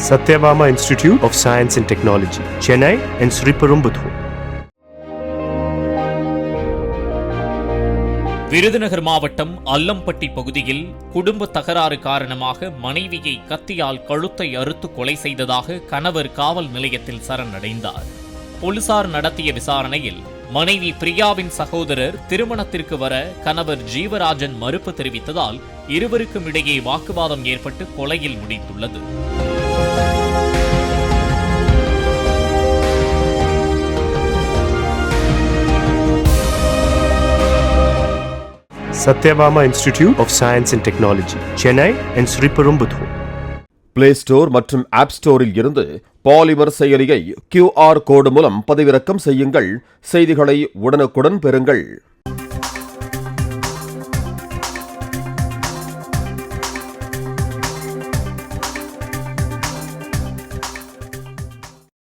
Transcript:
Satyabama Institute of Science and Technology, Chennai and Sriperumbudur. Virudhunagar மாவட்டம் அல்லம்பட்டி பகுதியில் குடும்ப தகராறு காரணமாக மனைவியை கத்தியால் கழுத்தை அறுத்து கொலை செய்ததாக கணவர் காவல் நிலையத்தில் சரணடைந்தார். போலீசார் நடத்திய விசாரணையில் மனைவி பிரியாவின் சகோதரர் திருமணத்திற்கு வர கணவர் ஜீவராஜன் மறுப்பு தெரிவித்ததால் இருவருக்கும் இடையே வாக்குவாதம் ஏற்பட்டு கொலையில் முடிந்துள்ளது. Satyabama Institute of Science and Technology, Chennai and Sriperumbudur. Play store மற்றும் ஆப் ஸ்டோரில் இருந்து பாலிமர் செயலியை QR கோடு மூலம் பதிவிறக்கம் செய்யுங்கள். செய்திகளை உடனுக்குடன் பெறுங்கள்.